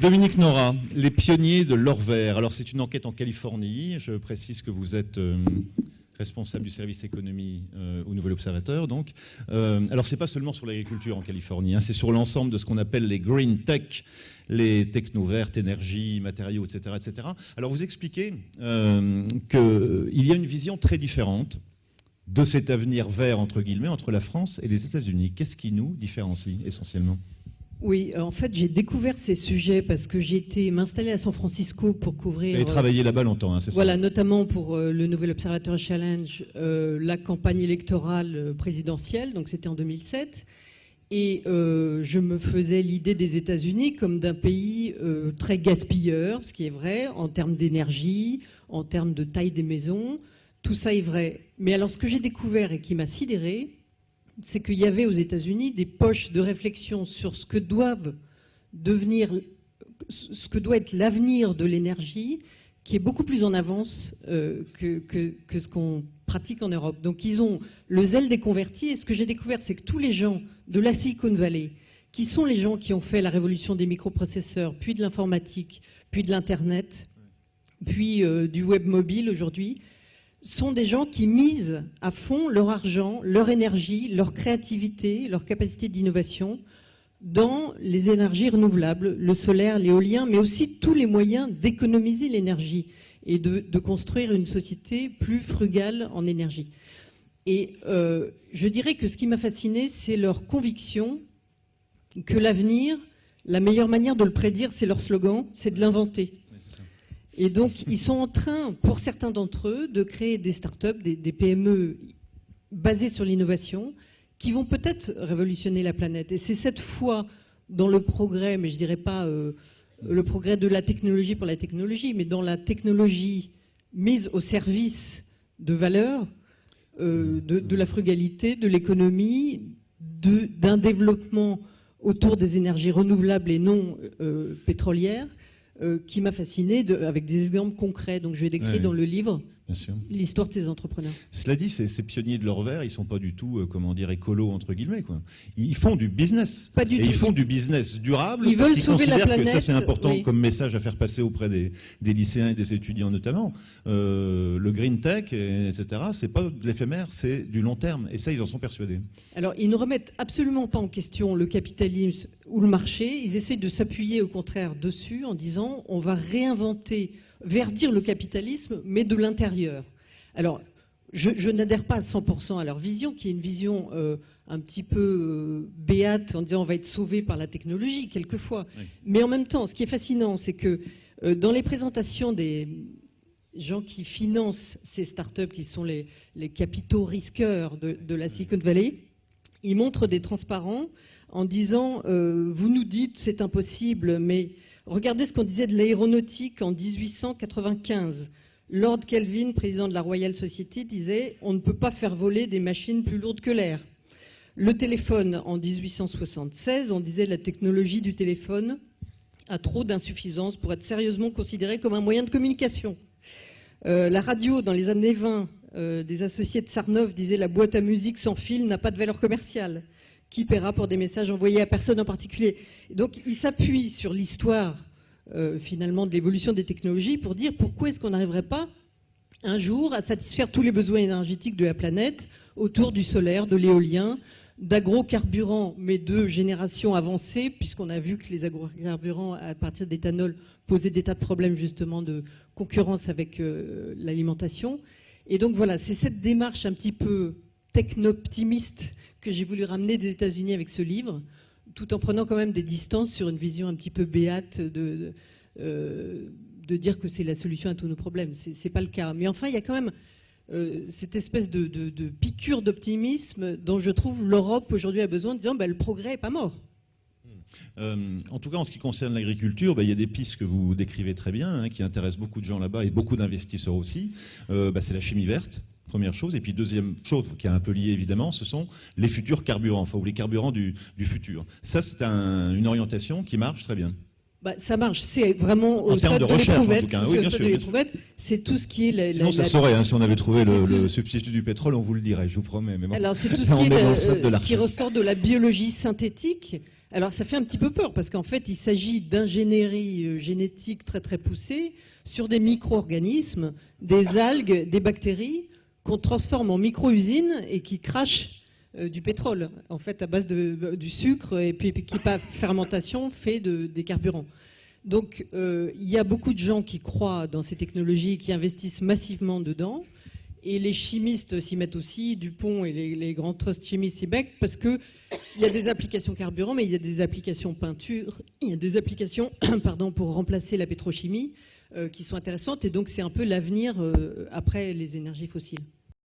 Dominique Nora, les pionniers de l'or vert. Alors c'est une enquête en Californie. Je précise que vous êtes responsable du service économie au Nouvel Observateur. Donc, alors c'est pas seulement sur l'agriculture en Californie, hein, c'est sur l'ensemble de ce qu'on appelle les green tech, les techno vertes, énergie, matériaux, etc., etc. Alors vous expliquez qu'il y a une vision très différente de cet avenir vert entre guillemets entre la France et les États-Unis. Qu'est-ce qui nous différencie essentiellement ? Oui, en fait, j'ai découvert ces sujets parce que j'ai été m'installer à San Francisco pour couvrir... Vous avez travaillé là-bas longtemps, hein, c'est ça ? Voilà, notamment pour le Nouvel Observateur Challenge, la campagne électorale présidentielle, donc c'était en 2007. Et je me faisais l'idée des États-Unis comme d'un pays très gaspilleur, ce qui est vrai, en termes d'énergie, en termes de taille des maisons, tout ça est vrai. Mais alors, ce que j'ai découvert et qui m'a sidéré, c'est qu'il y avait aux États-Unis des poches de réflexion sur ce que doit être l'avenir de l'énergie, qui est beaucoup plus en avance que ce qu'on pratique en Europe. Donc ils ont le zèle des convertis, et ce que j'ai découvert, c'est que tous les gens de la Silicon Valley, qui sont les gens qui ont fait la révolution des microprocesseurs, puis de l'informatique, puis de l'Internet, puis du web mobile aujourd'hui, sont des gens qui misent à fond leur argent, leur énergie, leur créativité, leur capacité d'innovation dans les énergies renouvelables, le solaire, l'éolien, mais aussi tous les moyens d'économiser l'énergie et de construire une société plus frugale en énergie. Et je dirais que ce qui m'a fasciné, c'est leur conviction que l'avenir, la meilleure manière de le prédire, c'est leur slogan, c'est de l'inventer. Et donc, ils sont en train, pour certains d'entre eux, de créer des startups, des PME basées sur l'innovation, qui vont peut-être révolutionner la planète. Et c'est cette foi dans le progrès, mais je ne dirais pas le progrès de la technologie pour la technologie, mais dans la technologie mise au service de valeurs, de la frugalité, de l'économie, d'un développement autour des énergies renouvelables et non pétrolières, qui m'a fasciné avec des exemples concrets. Donc je vais décrire dans le livre l'histoire de ces entrepreneurs. Cela dit, ces pionniers de l'or vert, ils ne sont pas du tout, comment dire, écolos entre guillemets, quoi. Ils font du business. Pas du tout. Ils font du business durable. Ils veulent sauver la planète. Que ça c'est important comme message à faire passer auprès des lycéens et des étudiants notamment. Le green tech, etc. C'est pas de l'éphémère, c'est du long terme. Et ça, ils en sont persuadés. Alors, ils ne remettent absolument pas en question le capitalisme ou le marché. Ils essayent de s'appuyer au contraire dessus en disant on va réinventer, verdir le capitalisme, mais de l'intérieur. Alors, je n'adhère pas à 100% à leur vision, qui est une vision un petit peu béate, en disant on va être sauvé par la technologie, quelquefois. Oui. Mais en même temps, ce qui est fascinant, c'est que dans les présentations des gens qui financent ces startups, qui sont les capitaux risqueurs de la Silicon Valley, ils montrent des transparents en disant vous nous dites c'est impossible, mais regardez ce qu'on disait de l'aéronautique en 1895. Lord Kelvin, président de la Royal Society, disait « On ne peut pas faire voler des machines plus lourdes que l'air ». Le téléphone, en 1876, on disait « La technologie du téléphone a trop d'insuffisance pour être sérieusement considérée comme un moyen de communication ». La radio, dans les années 20, des associés de Sarnoff disaient « La boîte à musique sans fil n'a pas de valeur commerciale ». Qui paiera pour des messages envoyés à personne en particulier. Donc il s'appuie sur l'histoire finalement de l'évolution des technologies pour dire pourquoi est-ce qu'on n'arriverait pas un jour à satisfaire tous les besoins énergétiques de la planète autour du solaire, de l'éolien, d'agrocarburants, mais de génération avancée, puisqu'on a vu que les agrocarburants à partir d'éthanol posaient des tas de problèmes justement de concurrence avec l'alimentation. Et donc voilà, c'est cette démarche un petit peu techno-optimiste que j'ai voulu ramener des États-Unis avec ce livre, tout en prenant quand même des distances sur une vision un petit peu béate de dire que c'est la solution à tous nos problèmes. C'est pas le cas. Mais enfin, il y a quand même cette espèce de piqûre d'optimisme dont je trouve l'Europe aujourd'hui a besoin, en disant le progrès est pas mort. En tout cas, en ce qui concerne l'agriculture, il y a des pistes que vous décrivez très bien, hein, qui intéressent beaucoup de gens là-bas et beaucoup d'investisseurs aussi. C'est la chimie verte. Première chose. Et puis deuxième chose, qui est un peu liée évidemment, ce sont les futurs carburants, ou les carburants du futur. Ça, c'est une orientation qui marche très bien. Ça marche, c'est vraiment en termes de recherche, en tout cas. Oui, bien sûr. C'est tout ce qui est... Sinon, ça saurait, hein, si on avait trouvé le substitut du pétrole, on vous le dirait, je vous promets. Mais bon, alors, c'est tout ce qui ressort de la biologie synthétique, Alors ça fait un petit peu peur parce qu'en fait il s'agit d'ingénierie génétique très très poussée sur des micro-organismes, des algues, des bactéries qu'on transforme en micro-usines et qui crachent du pétrole, en fait à base du sucre et puis qui par fermentation fait des carburants. Donc il y a beaucoup de gens qui croient dans ces technologies, qui investissent massivement dedans. Et les chimistes s'y mettent aussi, Dupont et les grands trusts chimistes s'y mettent, parce qu'il y a des applications carburant, mais il y a des applications peinture, il y a des applications pour remplacer la pétrochimie qui sont intéressantes, et donc c'est un peu l'avenir après les énergies fossiles.